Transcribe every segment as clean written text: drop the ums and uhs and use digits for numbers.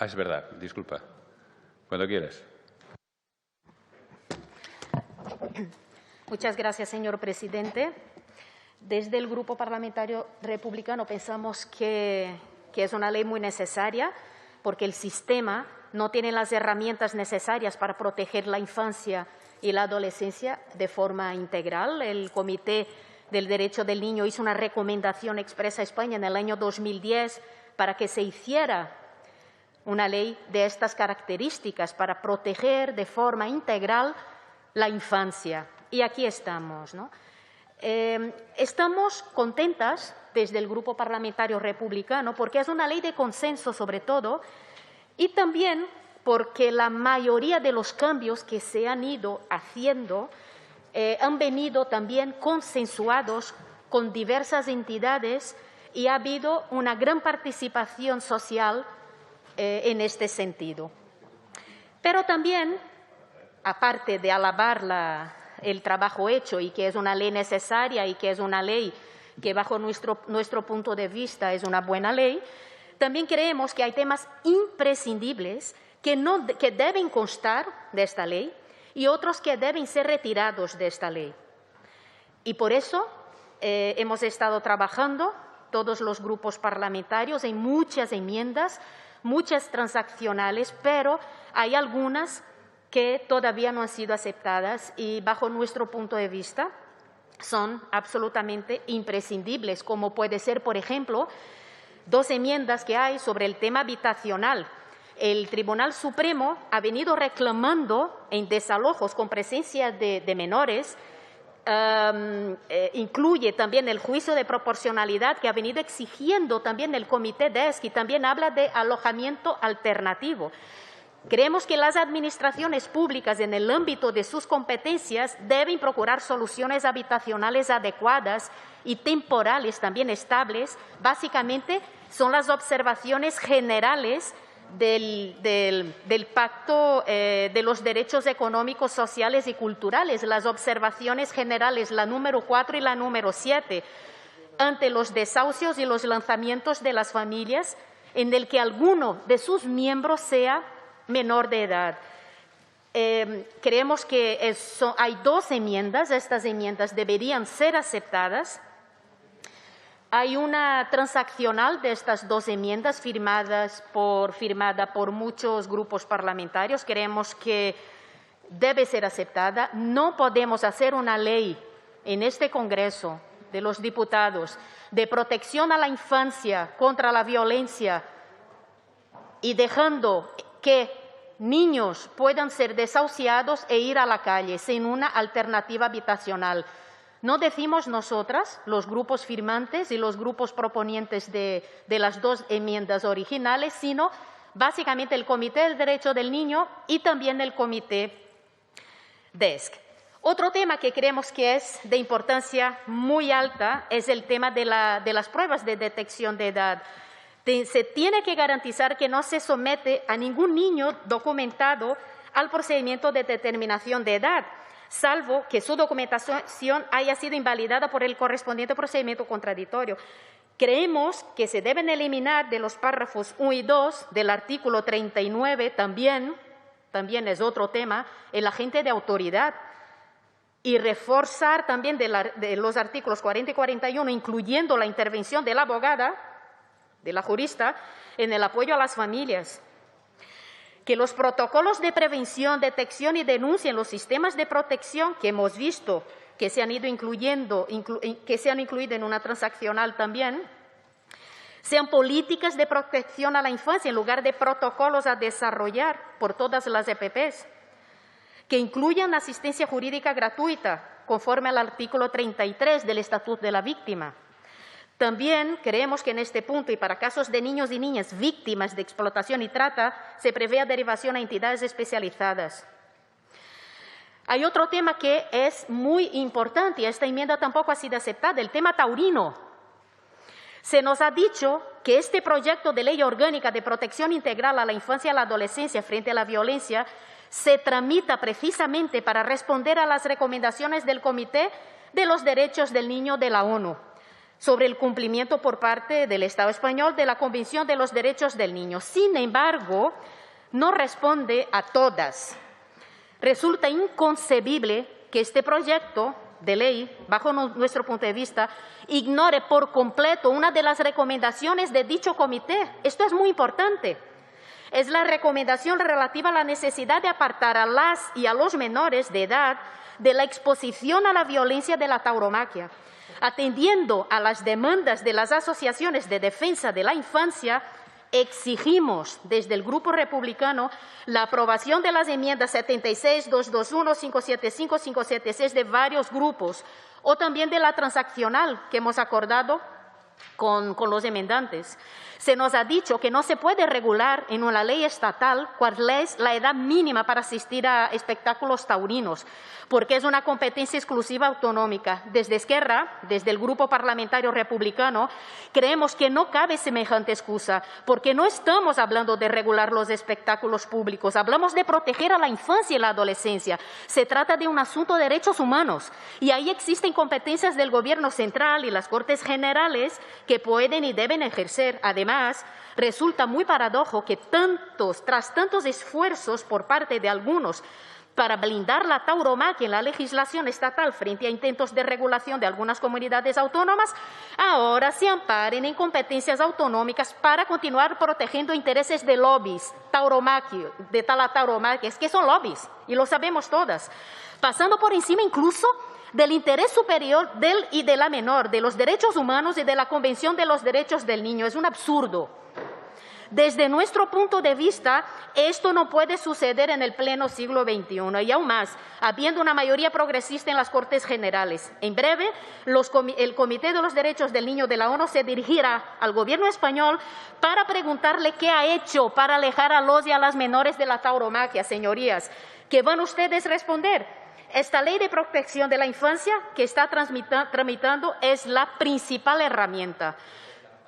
Es verdad, disculpa. Cuando quieras. Muchas gracias, señor presidente. Desde el Grupo Parlamentario Republicano pensamos que es una ley muy necesaria porque el sistema no tiene las herramientas necesarias para proteger la infancia y la adolescencia de forma integral. El Comité del Derecho del Niño hizo una recomendación expresa a España en el año 2010 para que se hiciera una ley de estas características para proteger de forma integral la infancia. Y aquí estamos, ¿no? Estamos contentas desde el Grupo Parlamentario Republicano porque es una ley de consenso sobre todo y también porque la mayoría de los cambios que se han ido haciendo han venido también consensuados con diversas entidades y ha habido una gran participación social en este sentido. Pero también, aparte de alabar el trabajo hecho y que es una ley necesaria y que es una ley que bajo nuestro punto de vista es una buena ley, también creemos que hay temas imprescindibles que deben constar de esta ley y otros que deben ser retirados de esta ley. Y por eso hemos estado trabajando todos los grupos parlamentarios en muchas enmiendas, muchas transaccionales, pero hay algunas que todavía no han sido aceptadas y bajo nuestro punto de vista son absolutamente imprescindibles, como puede ser, por ejemplo, 2 enmiendas que hay sobre el tema habitacional. El Tribunal Supremo ha venido reclamando en desalojos con presencia de menores, incluye también el juicio de proporcionalidad que ha venido exigiendo también el Comité DESC y también habla de alojamiento alternativo. Creemos que las administraciones públicas en el ámbito de sus competencias deben procurar soluciones habitacionales adecuadas y temporales también estables. Básicamente son las observaciones generales del Pacto de los Derechos Económicos, Sociales y Culturales, las observaciones generales, la número 4 y la número 7, ante los desahucios y los lanzamientos de las familias en el que alguno de sus miembros sea menor de edad. Creemos que hay 2 enmiendas, estas enmiendas deberían ser aceptadas. Hay una transaccional de estas 2 enmiendas firmada por muchos grupos parlamentarios. Creemos que debe ser aceptada. No podemos hacer una ley en este Congreso de los Diputados de protección a la infancia contra la violencia y dejando que niños puedan ser desahuciados e ir a la calle sin una alternativa habitacional. No decimos nosotras, los grupos firmantes y los grupos proponientes de las 2 enmiendas originales, sino básicamente el Comité del Derecho del Niño y también el Comité DESC. Otro tema que creemos que es de importancia muy alta es el tema de las pruebas de detección de edad. Se tiene que garantizar que no se somete a ningún niño documentado al procedimiento de determinación de edad, salvo que su documentación haya sido invalidada por el correspondiente procedimiento contradictorio. Creemos que se deben eliminar de los párrafos 1 y 2 del artículo 39 también es otro tema, el agente de autoridad, y reforzar también de los artículos 40 y 41, incluyendo la intervención de la abogada, de la jurista, en el apoyo a las familias. Que los protocolos de prevención, detección y denuncia en los sistemas de protección que hemos visto que se han ido incluido en una transaccional también, sean políticas de protección a la infancia en lugar de protocolos a desarrollar por todas las EPPs, que incluyan asistencia jurídica gratuita conforme al artículo 33 del Estatuto de la Víctima. También creemos que en este punto y para casos de niños y niñas víctimas de explotación y trata se prevé derivación a entidades especializadas. Hay otro tema que es muy importante y esta enmienda tampoco ha sido aceptada, el tema taurino. Se nos ha dicho que este proyecto de ley orgánica de protección integral a la infancia y a la adolescencia frente a la violencia se tramita precisamente para responder a las recomendaciones del Comité de los Derechos del Niño de la ONU. sobre el cumplimiento por parte del Estado español de la Convención de los Derechos del Niño. Sin embargo, no responde a todas. Resulta inconcebible que este proyecto de ley, bajo nuestro punto de vista, ignore por completo una de las recomendaciones de dicho comité. Esto es muy importante. Es la recomendación relativa a la necesidad de apartar a las y a los menores de edad de la exposición a la violencia de la tauromaquia. Atendiendo a las demandas de las asociaciones de defensa de la infancia, exigimos desde el Grupo Republicano la aprobación de las enmiendas 76, 221, 575, 576 de varios grupos o también de la transaccional que hemos acordado con los enmendantes. Se nos ha dicho que no se puede regular en una ley estatal cuál es la edad mínima para asistir a espectáculos taurinos, porque es una competencia exclusiva autonómica. Desde Esquerra, desde el Grupo Parlamentario Republicano, creemos que no cabe semejante excusa, porque no estamos hablando de regular los espectáculos públicos, hablamos de proteger a la infancia y la adolescencia. Se trata de un asunto de derechos humanos y ahí existen competencias del Gobierno central y las Cortes Generales que pueden y deben ejercer. Además, resulta muy paradójico que tras tantos esfuerzos por parte de algunos para blindar la tauromaquia en la legislación estatal frente a intentos de regulación de algunas comunidades autónomas, ahora se amparen en competencias autonómicas para continuar protegiendo intereses de lobbies de la tauromaquia. Es que son lobbies, y lo sabemos todas, pasando por encima incluso del interés superior del y de la menor, de los derechos humanos y de la Convención de los Derechos del Niño. Es un absurdo. Desde nuestro punto de vista, esto no puede suceder en el pleno siglo XXI y aún más, habiendo una mayoría progresista en las Cortes Generales. En breve, el Comité de los Derechos del Niño de la ONU se dirigirá al Gobierno español para preguntarle qué ha hecho para alejar a los y a las menores de la tauromaquia. Señorías, ¿qué van ustedes a responder? Esta ley de protección de la infancia que está tramitando es la principal herramienta.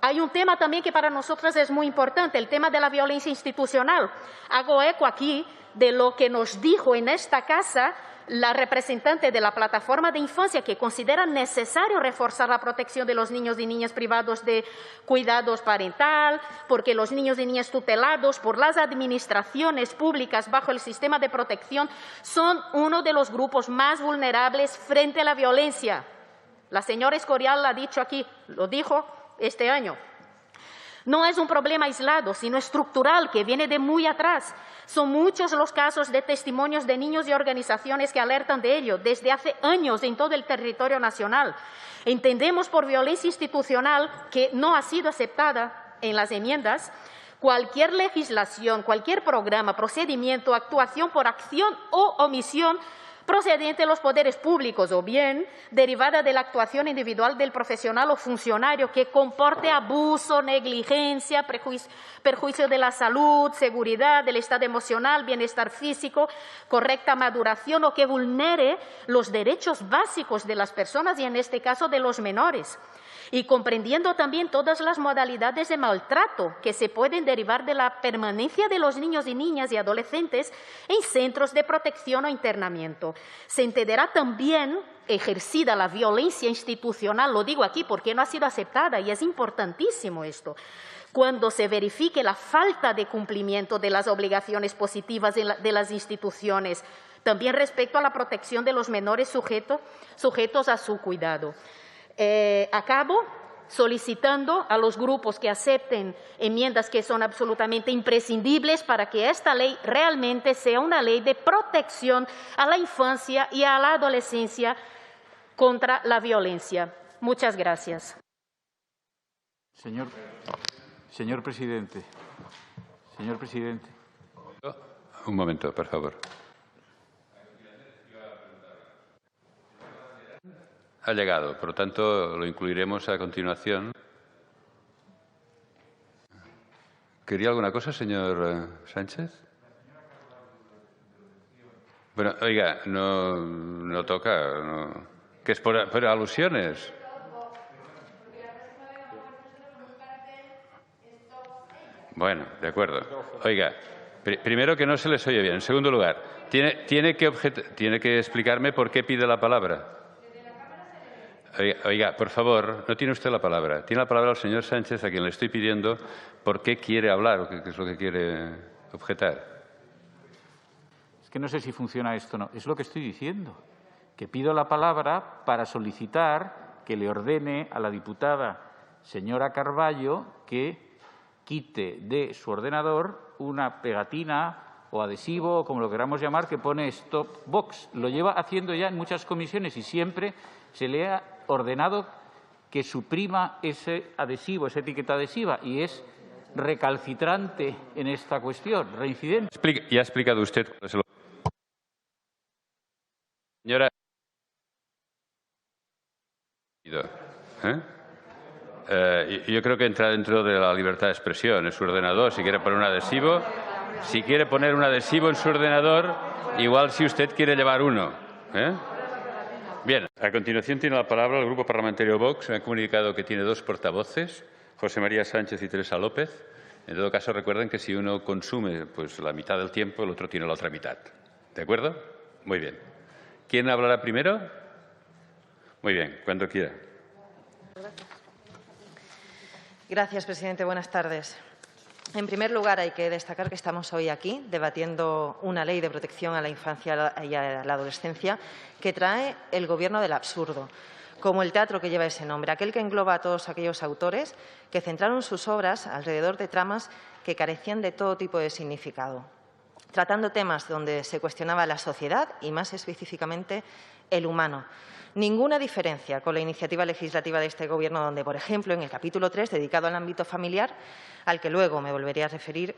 Hay un tema también que para nosotros es muy importante, el tema de la violencia institucional. Hago eco aquí de lo que nos dijo en esta casa la representante de la Plataforma de Infancia, que considera necesario reforzar la protección de los niños y niñas privados de cuidados parental, porque los niños y niñas tutelados por las administraciones públicas bajo el sistema de protección son uno de los grupos más vulnerables frente a la violencia. La señora Escorial lo ha dicho aquí, lo dijo este año. No es un problema aislado, sino estructural, que viene de muy atrás. Son muchos los casos de testimonios de niños y organizaciones que alertan de ello desde hace años en todo el territorio nacional. Entendemos por violencia institucional que no ha sido aceptada en las enmiendas cualquier legislación, cualquier programa, procedimiento, actuación por acción o omisión procedente de los poderes públicos o bien derivada de la actuación individual del profesional o funcionario que comporte abuso, negligencia, perjuicio de la salud, seguridad, del estado emocional, bienestar físico, correcta maduración o que vulnere los derechos básicos de las personas y en este caso de los menores. Y comprendiendo también todas las modalidades de maltrato que se pueden derivar de la permanencia de los niños y niñas y adolescentes en centros de protección o internamiento. Se entenderá también ejercida la violencia institucional, lo digo aquí porque no ha sido aceptada y es importantísimo esto, cuando se verifique la falta de cumplimiento de las obligaciones positivas de las instituciones, también respecto a la protección de los menores sujetos a su cuidado. Acabo solicitando a los grupos que acepten enmiendas que son absolutamente imprescindibles para que esta ley realmente sea una ley de protección a la infancia y a la adolescencia contra la violencia. Muchas gracias. Señor presidente. Señor presidente. Un momento, por favor. Ha llegado, por lo tanto, lo incluiremos a continuación. ¿Quería alguna cosa, señor Sánchez? Bueno, oiga, no toca. No. ¿Qué es por alusiones? Bueno, de acuerdo. Oiga, primero que no se les oye bien. En segundo lugar, tiene que explicarme por qué pide la palabra. Oiga, por favor, no tiene usted la palabra. Tiene la palabra el señor Sánchez, a quien le estoy pidiendo por qué quiere hablar o qué es lo que quiere objetar. Es que no sé si funciona esto o no. Es lo que estoy diciendo, que pido la palabra para solicitar que le ordene a la diputada señora Carballo que quite de su ordenador una pegatina o adhesivo, o como lo queramos llamar, que pone Stop Vox. Lo lleva haciendo ya en muchas comisiones y siempre se le ha ordenado que suprima ese adhesivo, esa etiqueta adhesiva, y es recalcitrante en esta cuestión, reincidente. Ya ha explicado usted cuál es el... Señora... yo creo que entra dentro de la libertad de expresión. En su ordenador, si quiere poner un adhesivo, en su ordenador, igual si usted quiere llevar uno. Bien, a continuación tiene la palabra el Grupo Parlamentario Vox. Me ha comunicado que tiene 2 portavoces, José María Sánchez y Teresa López. En todo caso, recuerden que si uno consume pues, la mitad del tiempo, el otro tiene la otra mitad. ¿De acuerdo? Muy bien. ¿Quién hablará primero? Muy bien, cuando quiera. Gracias, presidente. Buenas tardes. En primer lugar, hay que destacar que estamos hoy aquí debatiendo una ley de protección a la infancia y a la adolescencia que trae el Gobierno del absurdo, como el teatro que lleva ese nombre, aquel que engloba a todos aquellos autores que centraron sus obras alrededor de tramas que carecían de todo tipo de significado, tratando temas donde se cuestionaba la sociedad y, más específicamente, el humano. Ninguna diferencia con la iniciativa legislativa de este Gobierno, donde, por ejemplo, en el capítulo 3, dedicado al ámbito familiar, al que luego me volveré a referir,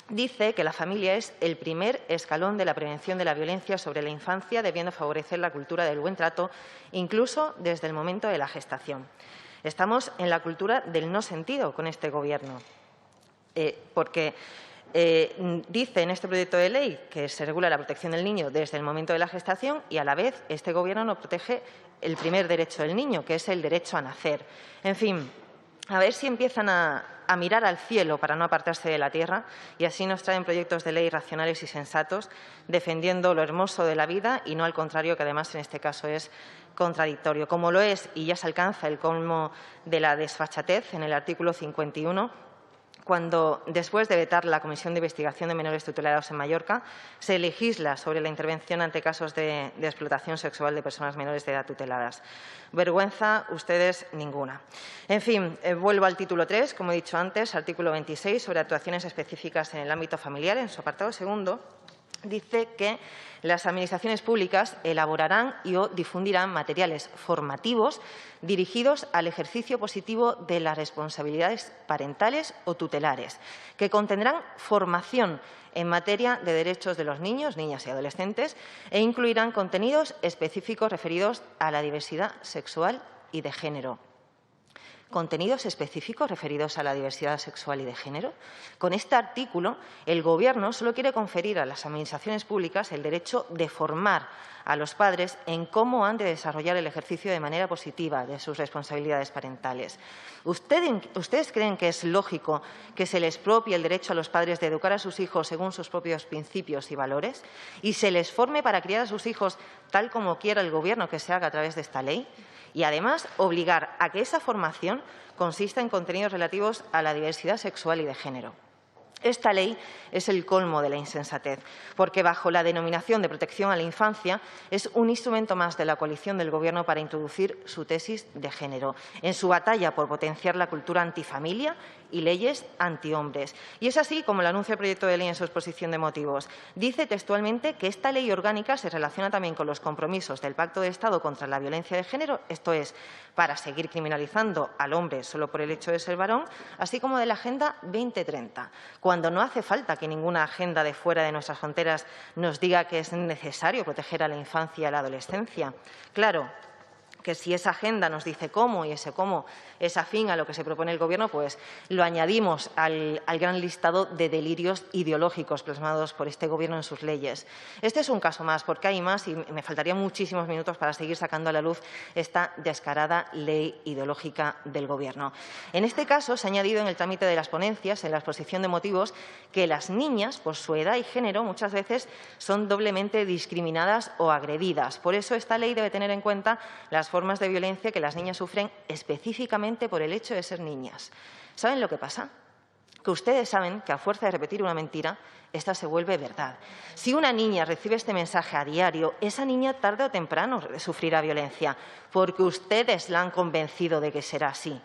dice que la familia es el primer escalón de la prevención de la violencia sobre la infancia, debiendo favorecer la cultura del buen trato, incluso desde el momento de la gestación. Estamos en la cultura del no sentido con este Gobierno, porque dice en este proyecto de ley que se regula la protección del niño desde el momento de la gestación y, a la vez, este Gobierno no protege el primer derecho del niño, que es el derecho a nacer. En fin, a ver si empiezan a mirar al cielo para no apartarse de la tierra y así nos traen proyectos de ley racionales y sensatos, defendiendo lo hermoso de la vida y no al contrario, que además en este caso es contradictorio, como lo es, y ya se alcanza el colmo de la desfachatez en el artículo 51, cuando, después de vetar la Comisión de Investigación de Menores Tutelados en Mallorca, se legisla sobre la intervención ante casos de explotación sexual de personas menores de edad tuteladas. Vergüenza, ustedes, ninguna. En fin, vuelvo al título 3, como he dicho antes, artículo 26, sobre actuaciones específicas en el ámbito familiar. En su apartado segundo, dice que las administraciones públicas elaborarán y o difundirán materiales formativos dirigidos al ejercicio positivo de las responsabilidades parentales o tutelares, que contendrán formación en materia de derechos de los niños, niñas y adolescentes e incluirán contenidos específicos referidos a la diversidad sexual y de género. ¿Contenidos específicos referidos a la diversidad sexual y de género? Con este artículo, el Gobierno solo quiere conferir a las administraciones públicas el derecho de formar a los padres en cómo han de desarrollar el ejercicio de manera positiva de sus responsabilidades parentales. ¿Ustedes creen que es lógico que se les expropie el derecho a los padres de educar a sus hijos según sus propios principios y valores y se les forme para criar a sus hijos tal como quiera el Gobierno que se haga a través de esta ley? Y, además, obligar a que esa formación consista en contenidos relativos a la diversidad sexual y de género. Esta ley es el colmo de la insensatez, porque bajo la denominación de protección a la infancia es un instrumento más de la coalición del Gobierno para introducir su tesis de género en su batalla por potenciar la cultura antifamilia y leyes antihombres. Y es así como lo anuncia el proyecto de ley en su exposición de motivos. Dice textualmente que esta ley orgánica se relaciona también con los compromisos del Pacto de Estado contra la Violencia de Género, esto es, para seguir criminalizando al hombre solo por el hecho de ser varón, así como de la Agenda 2030, cuando no hace falta que ninguna agenda de fuera de nuestras fronteras nos diga que es necesario proteger a la infancia y a la adolescencia. Claro que si esa agenda nos dice cómo y ese cómo es afín a lo que se propone el Gobierno, pues lo añadimos al gran listado de delirios ideológicos plasmados por este Gobierno en sus leyes. Este es un caso más, porque hay más y me faltarían muchísimos minutos para seguir sacando a la luz esta descarada ley ideológica del Gobierno. En este caso, se ha añadido en el trámite de las ponencias, en la exposición de motivos, que las niñas, por su edad y género, muchas veces son doblemente discriminadas o agredidas. Por eso, esta ley debe tener en cuenta las formas de violencia que las niñas sufren específicamente por el hecho de ser niñas. ¿Saben lo que pasa? Que ustedes saben que a fuerza de repetir una mentira, esta se vuelve verdad. Si una niña recibe este mensaje a diario, esa niña tarde o temprano sufrirá violencia, porque ustedes la han convencido de que será así.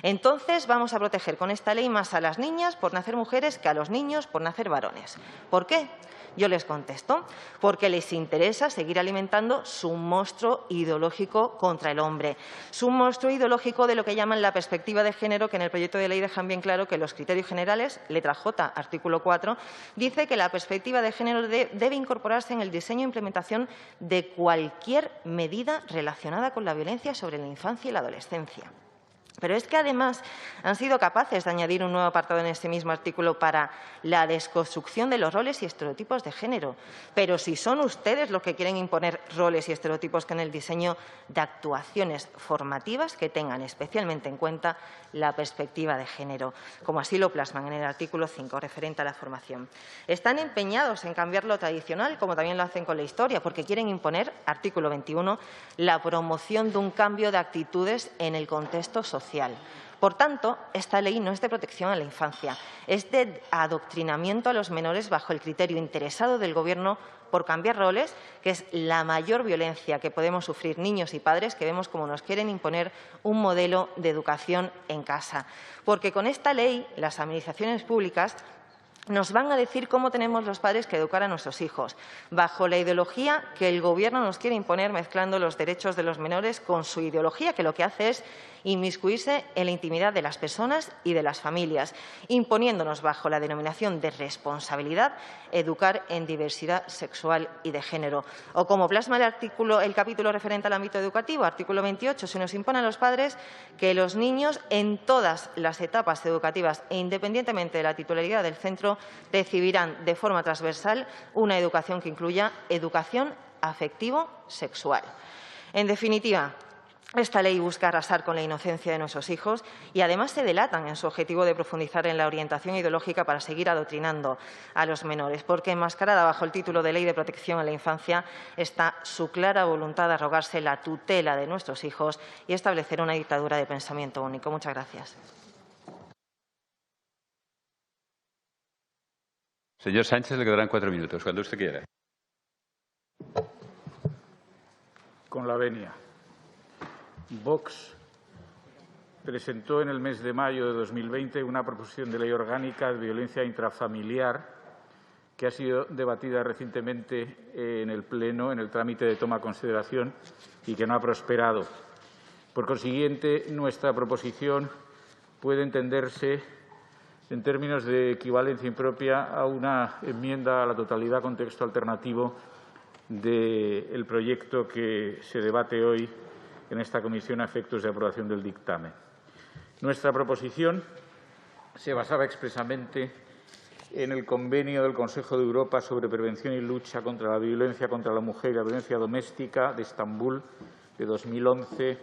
Entonces, vamos a proteger con esta ley más a las niñas por nacer mujeres que a los niños por nacer varones. ¿Por qué? Yo les contesto, porque les interesa seguir alimentando su monstruo ideológico contra el hombre, su monstruo ideológico de lo que llaman la perspectiva de género, que en el proyecto de ley dejan bien claro que los criterios generales, letra J, artículo 4, dice que la perspectiva de género debe incorporarse en el diseño e implementación de cualquier medida relacionada con la violencia sobre la infancia y la adolescencia. Pero es que, además, han sido capaces de añadir un nuevo apartado en este mismo artículo para la desconstrucción de los roles y estereotipos de género. Pero si son ustedes los que quieren imponer roles y estereotipos en el diseño de actuaciones formativas que tengan especialmente en cuenta la perspectiva de género, como así lo plasman en el artículo 5, referente a la formación. Están empeñados en cambiar lo tradicional, como también lo hacen con la historia, porque quieren imponer, artículo 21, la promoción de un cambio de actitudes en el contexto social. Por tanto, esta ley no es de protección a la infancia, es de adoctrinamiento a los menores bajo el criterio interesado del Gobierno por cambiar roles, que es la mayor violencia que podemos sufrir niños y padres, que vemos como nos quieren imponer un modelo de educación en casa. Porque con esta ley, las administraciones públicas nos van a decir cómo tenemos los padres que educar a nuestros hijos, bajo la ideología que el Gobierno nos quiere imponer, mezclando los derechos de los menores con su ideología, que lo que hace es inmiscuirse en la intimidad de las personas y de las familias, imponiéndonos bajo la denominación de responsabilidad educar en diversidad sexual y de género. O como plasma el capítulo referente al ámbito educativo, artículo 28, se nos impone a los padres que los niños en todas las etapas educativas e independientemente de la titularidad del centro recibirán de forma transversal una educación que incluya educación afectivo-sexual. En definitiva, esta ley busca arrasar con la inocencia de nuestros hijos y, además, se delatan en su objetivo de profundizar en la orientación ideológica para seguir adoctrinando a los menores, porque enmascarada bajo el título de Ley de Protección a la Infancia está su clara voluntad de arrogarse la tutela de nuestros hijos y establecer una dictadura de pensamiento único. Muchas gracias. Señor Sánchez, le quedarán 4 minutos, cuando usted quiera. Con la venia. Vox presentó en el mes de mayo de 2020 una proposición de ley orgánica de violencia intrafamiliar que ha sido debatida recientemente en el Pleno, en el trámite de toma a consideración, y que no ha prosperado. Por consiguiente, nuestra proposición puede entenderse en términos de equivalencia impropia a una enmienda a la totalidad con texto alternativo del proyecto que se debate hoy en esta comisión a efectos de aprobación del dictamen. Nuestra proposición se basaba expresamente en el Convenio del Consejo de Europa sobre prevención y lucha contra la violencia contra la mujer y la violencia doméstica de Estambul de 2011,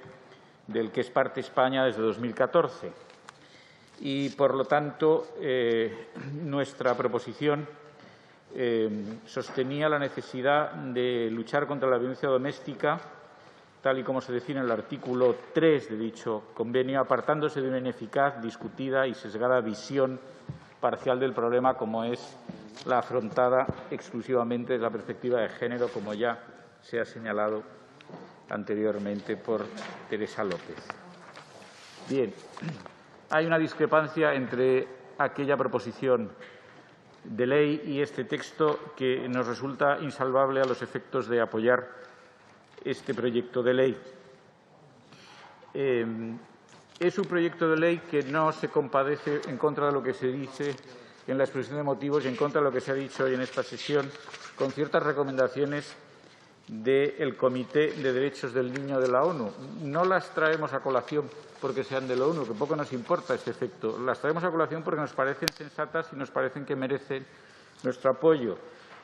del que es parte España desde 2014. Y, por lo tanto, nuestra proposición sostenía la necesidad de luchar contra la violencia doméstica, tal y como se define en el artículo 3 de dicho convenio, apartándose de una ineficaz, discutida y sesgada visión parcial del problema, como es la afrontada exclusivamente desde la perspectiva de género, como ya se ha señalado anteriormente por Teresa López. Bien, hay una discrepancia entre aquella proposición de ley y este texto que nos resulta insalvable a los efectos de apoyar este proyecto de ley. Es un proyecto de ley que no se compadece en contra de lo que se dice en la exposición de motivos y en contra de lo que se ha dicho hoy en esta sesión, con ciertas recomendaciones del Comité de Derechos del Niño de la ONU. No las traemos a colación porque sean de la ONU, que poco nos importa ese efecto. Las traemos a colación porque nos parecen sensatas y nos parecen que merecen nuestro apoyo.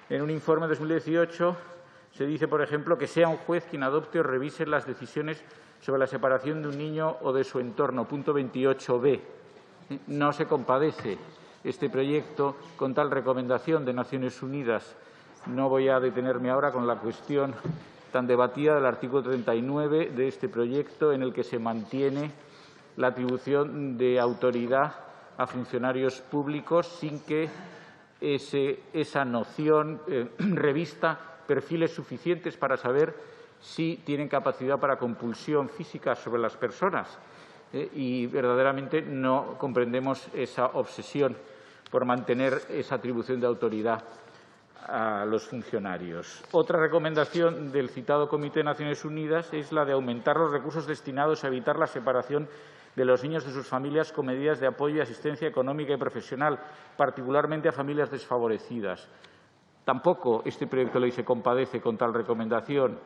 En un informe de 2018 se dice, por ejemplo, que sea un juez quien adopte o revise las decisiones sobre la separación de un niño o de su entorno. Punto 28b. No se compadece este proyecto con tal recomendación de Naciones Unidas. No voy a detenerme ahora con la cuestión tan debatida del artículo 39 de este proyecto, en el que se mantiene la atribución de autoridad a funcionarios públicos sin que esa noción revista perfiles suficientes para saber si tienen capacidad para compulsión física sobre las personas. Y verdaderamente no comprendemos esa obsesión por mantener esa atribución de autoridad a los funcionarios. Otra recomendación del citado Comité de Naciones Unidas es la de aumentar los recursos destinados a evitar la separación de los niños de sus familias con medidas de apoyo y asistencia económica y profesional, particularmente a familias desfavorecidas. Tampoco este proyecto de ley se compadece con tal recomendación,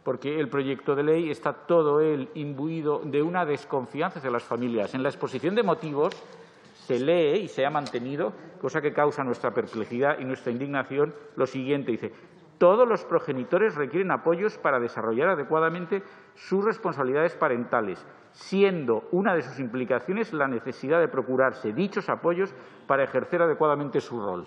porque el proyecto de ley está todo él imbuido de una desconfianza hacia las familias. En la exposición de motivos se lee y se ha mantenido, cosa que causa nuestra perplejidad y nuestra indignación, lo siguiente. Dice: todos los progenitores requieren apoyos para desarrollar adecuadamente sus responsabilidades parentales, siendo una de sus implicaciones la necesidad de procurarse dichos apoyos para ejercer adecuadamente su rol.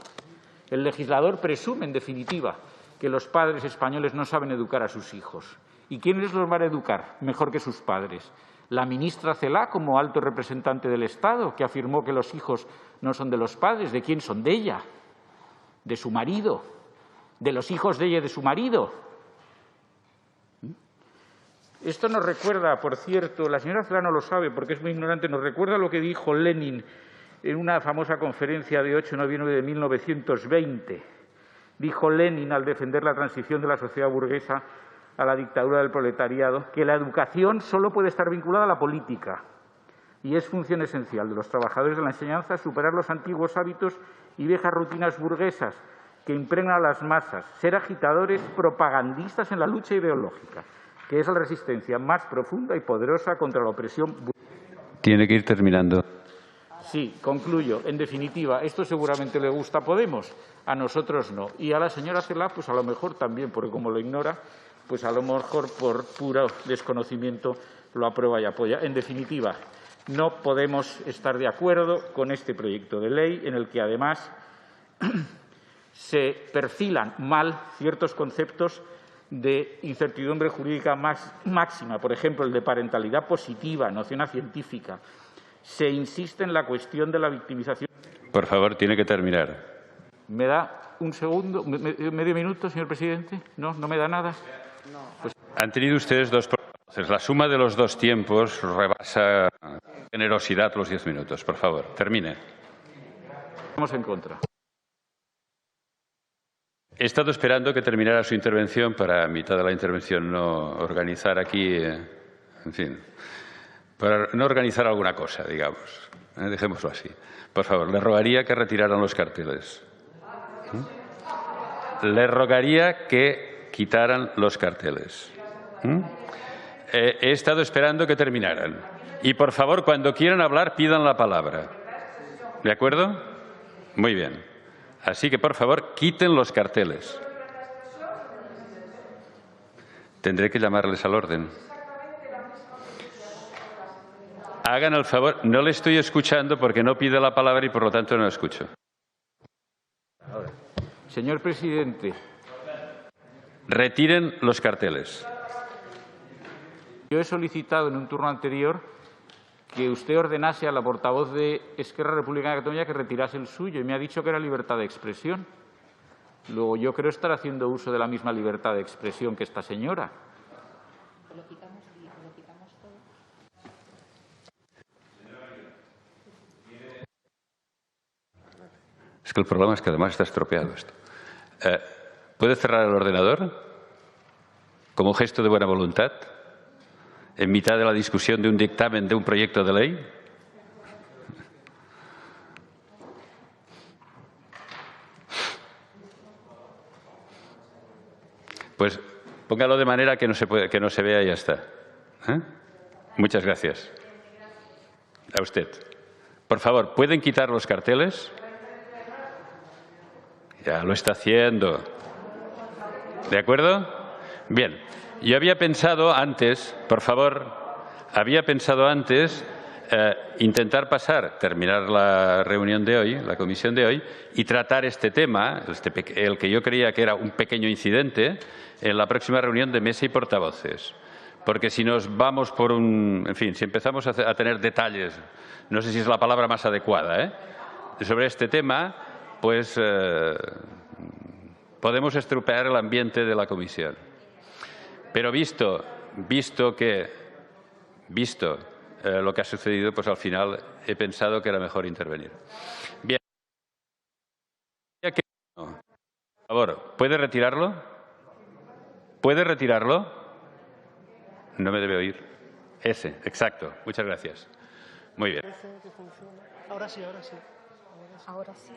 El legislador presume, en definitiva, que los padres españoles no saben educar a sus hijos. ¿Y quiénes los van a educar mejor que sus padres? La ministra Celaá, como alto representante del Estado, que afirmó que los hijos no son de los padres. ¿De quién son? De ella, de su marido, de los hijos de ella y de su marido. Esto nos recuerda, por cierto, la señora Celaá no lo sabe porque es muy ignorante, nos recuerda lo que dijo Lenin en una famosa conferencia de 8 de noviembre de 1920. Dijo Lenin, al defender la transición de la sociedad burguesa a la dictadura del proletariado, que la educación solo puede estar vinculada a la política y es función esencial de los trabajadores de la enseñanza superar los antiguos hábitos y viejas rutinas burguesas que impregnan a las masas, ser agitadores propagandistas en la lucha ideológica, que es la resistencia más profunda y poderosa contra la opresión burguesa. Tiene que ir terminando. Sí, concluyo. En definitiva, esto seguramente le gusta a Podemos, a nosotros no. Y a la señora Celaá, pues a lo mejor también, porque como lo ignora, pues a lo mejor por puro desconocimiento lo aprueba y apoya. En definitiva, no podemos estar de acuerdo con este proyecto de ley en el que, además, se perfilan mal ciertos conceptos de incertidumbre jurídica máxima, por ejemplo, el de parentalidad positiva, noción científica. Se insiste en la cuestión de la victimización. Por favor, tiene que terminar. ¿Me da un segundo, medio minuto, señor presidente? ¿No me da nada? Pues... Han tenido ustedes dos propuestas. La suma de los dos tiempos rebasa generosidad los 10 minutos. Por favor, termine. Estamos en contra. He estado esperando que terminara su intervención para, a mitad de la intervención, no organizar aquí, en fin, para no organizar alguna cosa, digamos. Dejémoslo así. Por favor, le rogaría que retiraran los carteles. Le rogaría que quitaran los carteles. He estado esperando que terminaran. Y, por favor, cuando quieran hablar, pidan la palabra. ¿De acuerdo? Muy bien. Así que, por favor, quiten los carteles. Tendré que llamarles al orden. Hagan el favor. No le estoy escuchando porque no pide la palabra y, por lo tanto, no escucho. Señor presidente. Retiren los carteles. Yo he solicitado en un turno anterior que usted ordenase a la portavoz de Esquerra Republicana de Cataluña que retirase el suyo y me ha dicho que era libertad de expresión. Luego, yo creo estar haciendo uso de la misma libertad de expresión que esta señora. Es que el problema es que además está estropeado esto. ¿Puede cerrar el ordenador como gesto de buena voluntad en mitad de la discusión de un dictamen de un proyecto de ley? Pues póngalo de manera que no se vea y ya está. Muchas gracias. A usted. Por favor, ¿pueden quitar los carteles? Ya lo está haciendo. ¿De acuerdo? Bien. Yo había pensado antes, por favor, intentar terminar la reunión de hoy, la comisión de hoy, y tratar este tema, el que yo creía que era un pequeño incidente, en la próxima reunión de mesa y portavoces. Porque si nos vamos por en fin, si empezamos a tener detalles, no sé si es la palabra más adecuada, sobre este tema, pues podemos estropear el ambiente de la comisión. Pero visto lo que ha sucedido, pues al final he pensado que era mejor intervenir. Bien. Por favor, ¿puede retirarlo? ¿Puede retirarlo? No me debe oír. Ese, exacto. Muchas gracias. Muy bien. Ahora sí. Ahora sí.